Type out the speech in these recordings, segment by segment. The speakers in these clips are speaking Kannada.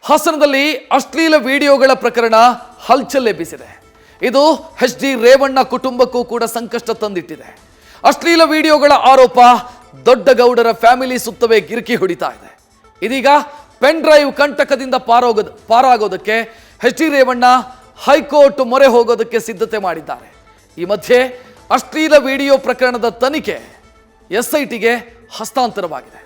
ಹಾಸನದಲ್ಲಿ ಅಶ್ಲೀಲ ವಿಡಿಯೋಗಳ ಪ್ರಕರಣ ಹಲ್ಚಲ್ ಎಬ್ಬಿಸಿದೆ. ಇದು ಎಚ್.ಡಿ. ರೇವಣ್ಣ ಕುಟುಂಬಕ್ಕೂ ಕೂಡ ಸಂಕಷ್ಟ ತಂದಿಟ್ಟಿದೆ. ಅಶ್ಲೀಲ ವಿಡಿಯೋಗಳ ಆರೋಪ ದೊಡ್ಡಗೌಡರ ಫ್ಯಾಮಿಲಿ ಸುತ್ತವೇ ಗಿರಿಕಿ ಹೊಡಿತಾ ಇದೆ. ಇದೀಗ ಪೆನ್ ಡ್ರೈವ್ ಕಂಟಕದಿಂದ ಪಾರಾಗೋದಕ್ಕೆ ಎಚ್.ಡಿ. ರೇವಣ್ಣ ಹೈಕೋರ್ಟ್ ಮೊರೆ ಹೋಗೋದಕ್ಕೆ ಸಿದ್ಧತೆ ಮಾಡಿದ್ದಾರೆ. ಈ ಮಧ್ಯೆ ಅಶ್ಲೀಲ ವಿಡಿಯೋ ಪ್ರಕರಣದ ತನಿಖೆ ಎಸ್ಐಟಿಗೆ ಹಸ್ತಾಂತರವಾಗಿದೆ.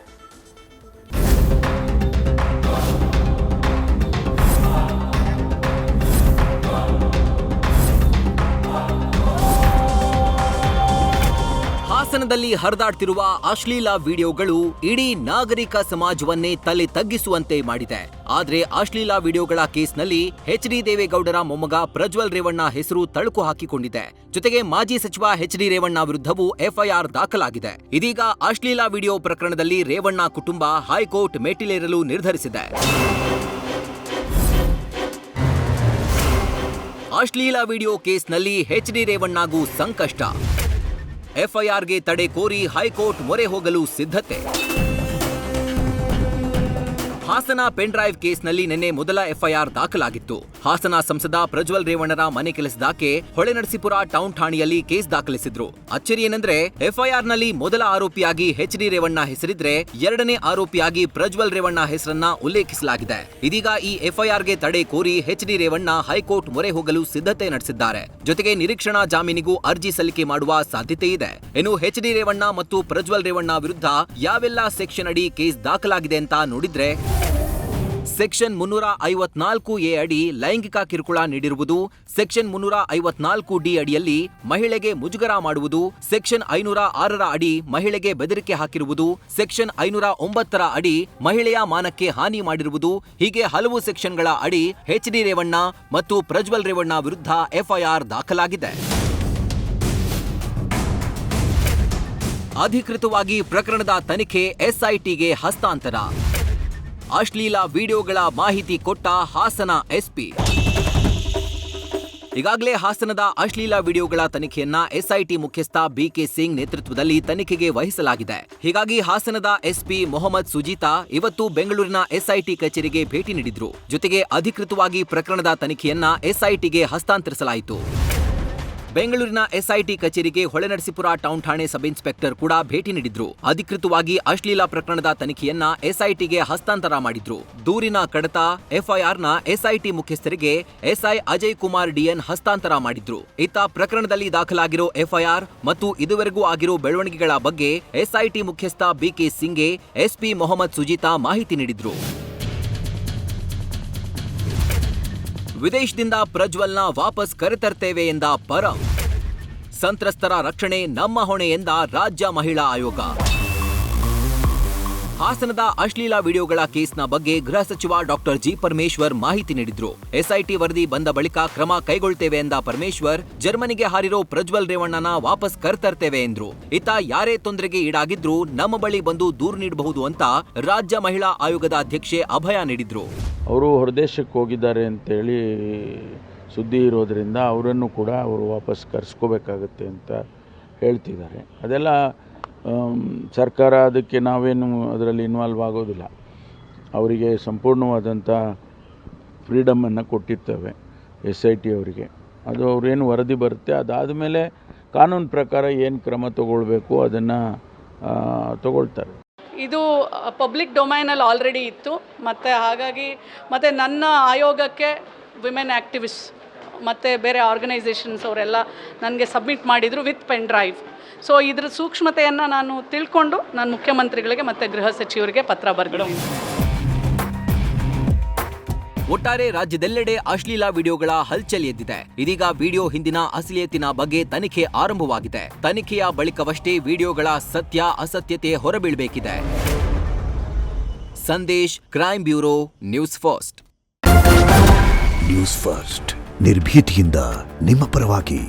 ಹಾಸನದಲ್ಲಿ ಹರಿದಾಡ್ತಿರುವ ಅಶ್ಲೀಲ ವಿಡಿಯೋಗಳು ಇಡೀ ನಾಗರಿಕ ಸಮಾಜವನ್ನೇ ತಲೆ ತಗ್ಗಿಸುವಂತೆ ಮಾಡಿದೆ. ಆದ್ರೆ ಅಶ್ಲೀಲ ವಿಡಿಯೋಗಳ ಕೇಸ್ನಲ್ಲಿ ಎಚ್.ಡಿ. ದೇವೇಗೌಡರ ಮೊಮ್ಮಗ ಪ್ರಜ್ವಲ್ ರೇವಣ್ಣ ಹೆಸರು ತಳುಕು ಹಾಕಿಕೊಂಡಿದೆ. ಜೊತೆಗೆ ಮಾಜಿ ಸಚಿವ ಎಚ್.ಡಿ. ರೇವಣ್ಣ ವಿರುದ್ಧವೂ ಎಫ್ಐಆರ್ ದಾಖಲಾಗಿದೆ. ಇದೀಗ ಅಶ್ಲೀಲ ವಿಡಿಯೋ ಪ್ರಕರಣದಲ್ಲಿ ರೇವಣ್ಣ ಕುಟುಂಬ ಹೈಕೋರ್ಟ್ ಮೆಟ್ಟಿಲೇರಲು ನಿರ್ಧರಿಸಿದೆ. ಅಶ್ಲೀಲ ವಿಡಿಯೋ ಕೇಸ್ನಲ್ಲಿ ಎಚ್.ಡಿ. ರೇವಣ್ಣಗೂ ಸಂಕಷ್ಟ. ಎಫ್ಐಆರ್ಗೆ ತಡೆ ಕೋರಿ ಹೈಕೋರ್ಟ್ ಮೊರೆ ಹೋಗಲು ಸಿದ್ಧತೆ. ಹಾಸನ ಪೆನ್ ಡ್ರೈವ್ ಕೇಸ್ನಲ್ಲಿ ನಿನ್ನೆ ಮೊದಲ ಎಫ್ಐಆರ್ ದಾಖಲಾಗಿತ್ತು. ಹಾಸನ ಸಂಸದ ಪ್ರಜ್ವಲ್ ರೇವಣ್ಣರ ಮನೆ ಕೆಲಸದಾಕೆ ಹೊಳೆನರಸೀಪುರ ಟೌನ್ ಠಾಣೆಯಲ್ಲಿ ಕೇಸ್ ದಾಖಲಿಸಿದ್ರು. ಅಚ್ಚರಿ ಏನಂದ್ರೆ ಎಫ್ಐಆರ್ನಲ್ಲಿ ಮೊದಲ ಆರೋಪಿಯಾಗಿ ಎಚ್.ಡಿ. ರೇವಣ್ಣ ಹೆಸರಿದ್ರೆ ಎರಡನೇ ಆರೋಪಿಯಾಗಿ ಪ್ರಜ್ವಲ್ ರೇವಣ್ಣ ಹೆಸರನ್ನ ಉಲ್ಲೇಖಿಸಲಾಗಿದೆ. ಇದೀಗ ಈ ಎಫ್ಐಆರ್ಗೆ ತಡೆ ಕೋರಿ ಎಚ್.ಡಿ. ರೇವಣ್ಣ ಹೈಕೋರ್ಟ್ ಮೊರೆ ಹೋಗಲು ಸಿದ್ಧತೆ ನಡೆಸಿದ್ದಾರೆ. ಜೊತೆಗೆ ನಿರೀಕ್ಷಣಾ ಜಾಮೀನಿಗೂ ಅರ್ಜಿ ಸಲ್ಲಿಕೆ ಮಾಡುವ ಸಾಧ್ಯತೆ ಇದೆ. ಇನ್ನು ಎಚ್.ಡಿ. ರೇವಣ್ಣ ಮತ್ತು ಪ್ರಜ್ವಲ್ ರೇವಣ್ಣ ವಿರುದ್ಧ ಯಾವೆಲ್ಲ ಸೆಕ್ಷನ್ ಅಡಿ ಕೇಸ್ ದಾಖಲಾಗಿದೆ ಅಂತ ನೋಡಿದ್ರೆ ಸೆಕ್ಷನ್ 354A ಅಡಿ ಲೈಂಗಿಕ ಕಿರುಕುಳ ನೀಡಿರುವುದು, ಸೆಕ್ಷನ್ 354D ಅಡಿಯಲ್ಲಿ ಮಹಿಳೆಗೆ ಮುಜುಗರ ಮಾಡುವುದು, ಸೆಕ್ಷನ್ 506ರ ಅಡಿ ಮಹಿಳೆಗೆ ಬೆದರಿಕೆ ಹಾಕಿರುವುದು, ಸೆಕ್ಷನ್ 509ರ ಅಡಿ ಮಹಿಳೆಯ ಮಾನಕ್ಕೆ ಹಾನಿ ಮಾಡಿರುವುದು, ಹೀಗೆ ಹಲವು ಸೆಕ್ಷನ್ಗಳ ಅಡಿ ಎಚ್.ಡಿ. ರೇವಣ್ಣ ಮತ್ತು ಪ್ರಜ್ವಲ್ ರೇವಣ್ಣ ವಿರುದ್ಧ ಎಫ್ಐಆರ್ ದಾಖಲಾಗಿದೆ. ಅಧಿಕೃತವಾಗಿ ಪ್ರಕರಣದ ತನಿಖೆ ಎಸ್ಐಟಿಗೆ ಹಸ್ತಾಂತರ. ಅಶ್ಲೀಲ ವಿಡಿಯೋಗಳ ಮಾಹಿತಿ ಕೊಟ್ಟ ಹಾಸನ ಎಸ್ಪಿ. ಈಗಾಗಲೇ ಹಾಸನದ ಅಶ್ಲೀಲ ವಿಡಿಯೋಗಳ ತನಿಖೆಯನ್ನ ಎಸ್ಐಟಿ ಮುಖ್ಯಸ್ಥ ಬಿ.ಕೆ. ಸಿಂಗ್ ನೇತೃತ್ವದಲ್ಲಿ ತನಿಖೆಗೆ ವಹಿಸಲಾಗಿದೆ. ಹೀಗಾಗಿ ಹಾಸನದ ಎಸ್ಪಿ ಮೊಹಮ್ಮದ್ ಸುಜೀತಾ ಇವತ್ತು ಬೆಂಗಳೂರಿನ ಎಸ್ಐಟಿ ಕಚೇರಿಗೆ ಭೇಟಿ ನೀಡಿದ್ರು. ಜೊತೆಗೆ ಅಧಿಕೃತವಾಗಿ ಪ್ರಕರಣದ ತನಿಖೆಯನ್ನ ಎಸ್ಐಟಿಗೆ ಹಸ್ತಾಂತರಿಸಲಾಯಿತು. ಬೆಂಗಳೂರಿನ ಎಸ್ಐಟಿ ಕಚೇರಿಗೆ ಹೊಳೆನರಸೀಪುರ ಟೌನ್ ಠಾಣೆ ಸಬ್ ಇನ್ಸ್ಪೆಕ್ಟರ್ ಕೂಡ ಭೇಟಿ ನೀಡಿದ್ರು. ಅಧಿಕೃತವಾಗಿ ಅಶ್ಲೀಲ ಪ್ರಕರಣದ ತನಿಖೆಯನ್ನ ಎಸ್ಐಟಿಗೆ ಹಸ್ತಾಂತರ ಮಾಡಿದ್ರು. ದೂರಿನ ಕಡತ ಎಫ್ಐಆರ್ನ ಎಸ್ಐಟಿ ಮುಖ್ಯಸ್ಥರಿಗೆ ಎಸ್ಐ ಅಜಯ್ ಕುಮಾರ್ ಡಿಎನ್ ಹಸ್ತಾಂತರ ಮಾಡಿದ್ರು. ಇತ್ತ ಪ್ರಕರಣದಲ್ಲಿ ದಾಖಲಾಗಿರೋ ಎಫ್ಐಆರ್ ಮತ್ತು ಇದುವರೆಗೂ ಆಗಿರೋ ಬೆಳವಣಿಗೆಗಳ ಬಗ್ಗೆ ಎಸ್ಐಟಿ ಮುಖ್ಯಸ್ಥ ಬಿ.ಕೆ. ಸಿಂಗ್ಗೆ ಎಸ್ಪಿ ಮೊಹಮ್ಮದ್ ಸುಜೀತಾ ಮಾಹಿತಿ ನೀಡಿದ್ರು. ವಿದೇಶದಿಂದ ಪ್ರಜ್ವಲ್ನ ವಾಪಸ್ ಕರೆತರ್ತೇವೆ ಎಂದ ಪರಂ. ಸಂತ್ರಸ್ತರ ರಕ್ಷಣೆ ನಮ್ಮ ಹೊಣೆ ಎಂದ ರಾಜ್ಯ ಮಹಿಳಾ ಆಯೋಗ. ಹಾಸನದ ಅಶ್ಲೀಲ ವಿಡಿಯೋಗಳ ಕೇಸ್ನ ಬಗ್ಗೆ ಗೃಹ ಸಚಿವ ಡಾಕ್ಟರ್ ಜಿ. ಪರಮೇಶ್ವರ್ ಮಾಹಿತಿ ನೀಡಿದ್ರು. ಎಸ್ಐಟಿ ವರದಿ ಬಂದ ಬಳಿಕ ಕ್ರಮ ಕೈಗೊಳ್ತೇವೆ ಎಂದ ಪರಮೇಶ್ವರ್ ಜರ್ಮನಿಗೆ ಹಾರಿರೋ ಪ್ರಜ್ವಲ್ ರೇವಣ್ಣನ ವಾಪಸ್ ಕರೆತರ್ತೇವೆ ಎಂದ್ರು. ಇತ್ತ ಯಾರೇ ತೊಂದರೆಗೆ ಈಡಾಗಿದ್ರೂ ನಮ್ಮ ಬಳಿ ಬಂದು ದೂರು ನೀಡಬಹುದು ಅಂತ ರಾಜ್ಯ ಮಹಿಳಾ ಆಯೋಗದ ಅಧ್ಯಕ್ಷೆ ಅಭಯ ನೀಡಿದ್ರು. ಅವರು ಹೊರದೇಶಕ್ಕೆ ಹೋಗಿದ್ದಾರೆ ಅಂತೇಳಿ ಸುದ್ದಿ ಇರೋದ್ರಿಂದ ಅವರನ್ನು ಕೂಡ ಅವರು ವಾಪಸ್ ಕರೆಸ್ಕೋಬೇಕಾಗತ್ತೆ ಅಂತ ಹೇಳ್ತಿದ್ದಾರೆ. ಅದೆಲ್ಲ ಸರ್ಕಾರ ಅದಕ್ಕೆ ನಾವೇನು ಅದರಲ್ಲಿ ಇನ್ವಾಲ್ವ್ ಆಗೋದಿಲ್ಲ. ಅವರಿಗೆ ಸಂಪೂರ್ಣವಾದಂಥ ಫ್ರೀಡಮನ್ನು ಕೊಟ್ಟಿರ್ತೇವೆ ಎಸ್ಐಟಿ ಅವರಿಗೆ. ಅದು ಅವರೇನು ವರದಿ ಬರುತ್ತೆ ಅದಾದ ಮೇಲೆ ಕಾನೂನು ಪ್ರಕಾರ ಏನು ಕ್ರಮ ತಗೊಳ್ಬೇಕು ಅದನ್ನು ತಗೊಳ್ತಾರೆ. ಇದು ಪಬ್ಲಿಕ್ ಡೊಮೈನಲ್ಲಿ ಆಲ್ರೆಡಿ ಇತ್ತು ಮತ್ತು ನನ್ನ ಆಯೋಗಕ್ಕೆ ವಿಮೆನ್ ಆ್ಯಕ್ಟಿವಿಸ್ಟ್ ಮತ್ತು ಬೇರೆ ಆರ್ಗನೈಸೇಷನ್ಸ್ ಅವರೆಲ್ಲ ನನಗೆ ಸಬ್ಮಿಟ್ ಮಾಡಿದರು ವಿತ್ ಪೆನ್ ಡ್ರೈವ್. ಸೊ ಇದ್ರ ಸೂಕ್ಷ್ಮತೆಯನ್ನು ನಾನು ತಿಳ್ಕೊಂಡು ನಾನು ಮುಖ್ಯಮಂತ್ರಿಗಳಿಗೆ ಮತ್ತು ಗೃಹ ಸಚಿವರಿಗೆ ಪತ್ರ ಬರೆದಿದ್ದೀನಿ. ಒಟ್ಟಾರೆ ರಾಜ್ಯದೆಲ್ಲೆಡೆ ಅಶ್ಲೀಲ ವಿಡಿಯೋಗಳ ಹಲ್ಚಲ್ ಎದ್ದಿದೆ. ಇದೀಗ ವಿಡಿಯೋ ಹಿಂದಿನ ಅಶ್ಲೀಲತಿನ ಬಗ್ಗೆ ತನಿಖೆ ಆರಂಭವಾಗಿದೆ. ತನಿಖೆಯ ಬಳಿಕವಷ್ಟೇ ವಿಡಿಯೋಗಳ ಸತ್ಯ ಅಸತ್ಯತೆ ಹೊರಬೀಳಬೇಕಿದೆ. Sandesh, crime bureau, news first. News first ನಿರ್ಭೀತಿಯಿಂದ ನಿಮ್ಮ ಪರವಾಗಿ.